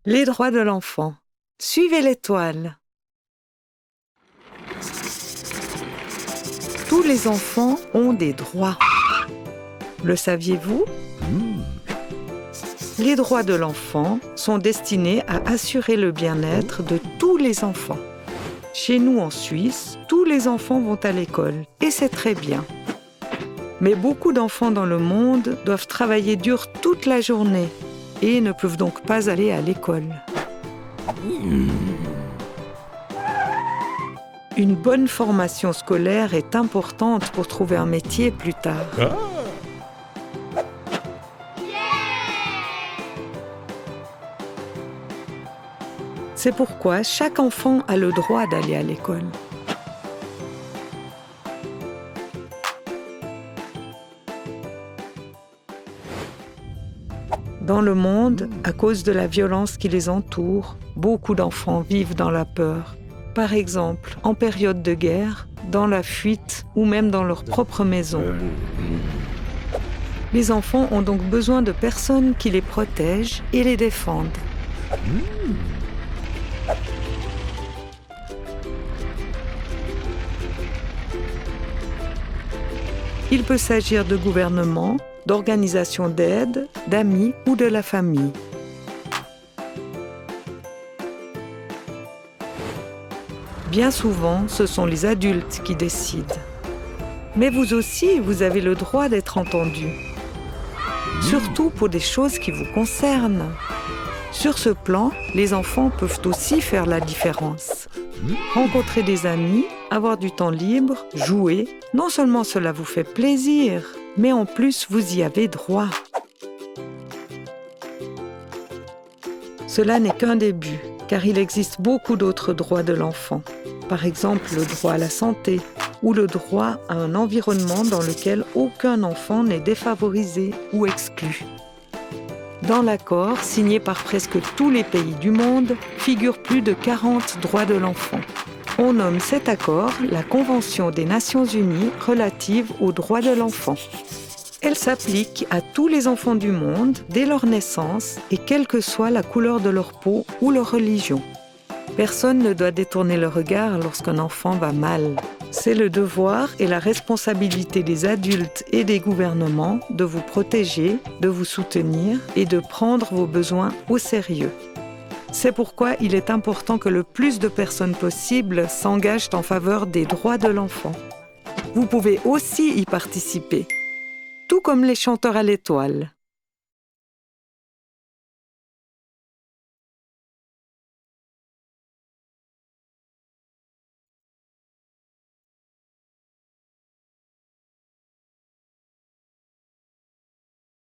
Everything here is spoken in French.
Les droits de l'enfant. Suivez l'étoile. Tous les enfants ont des droits. Le saviez-vous ? Les droits de l'enfant sont destinés à assurer le bien-être de tous les enfants. Chez nous en Suisse, tous les enfants vont à l'école et c'est très bien. Mais beaucoup d'enfants dans le monde doivent travailler dur toute la journée et ne peuvent donc pas aller à l'école. Une bonne formation scolaire est importante pour trouver un métier plus tard. C'est pourquoi chaque enfant a le droit d'aller à l'école. Dans le monde, à cause de la violence qui les entoure, beaucoup d'enfants vivent dans la peur. Par exemple, en période de guerre, dans la fuite ou même dans leur propre maison. Les enfants ont donc besoin de personnes qui les protègent et les défendent. Il peut s'agir de gouvernements, d'organisations d'aide, d'amis ou de la famille. Bien souvent, ce sont les adultes qui décident. Mais vous aussi, vous avez le droit d'être entendu. Surtout pour des choses qui vous concernent. Sur ce plan, les enfants peuvent aussi faire la différence. Rencontrer des amis, avoir du temps libre, jouer, non seulement cela vous fait plaisir, mais en plus vous y avez droit. Cela n'est qu'un début, car il existe beaucoup d'autres droits de l'enfant. Par exemple, le droit à la santé ou le droit à un environnement dans lequel aucun enfant n'est défavorisé ou exclu. Dans l'accord, signé par presque tous les pays du monde, figurent plus de 40 droits de l'enfant. On nomme cet accord la Convention des Nations Unies relative aux droits de l'enfant. Elle s'applique à tous les enfants du monde dès leur naissance et quelle que soit la couleur de leur peau ou leur religion. Personne ne doit détourner le regard lorsqu'un enfant va mal. C'est le devoir et la responsabilité des adultes et des gouvernements de vous protéger, de vous soutenir et de prendre vos besoins au sérieux. C'est pourquoi il est important que le plus de personnes possible s'engagent en faveur des droits de l'enfant. Vous pouvez aussi y participer, tout comme les chanteurs à l'étoile.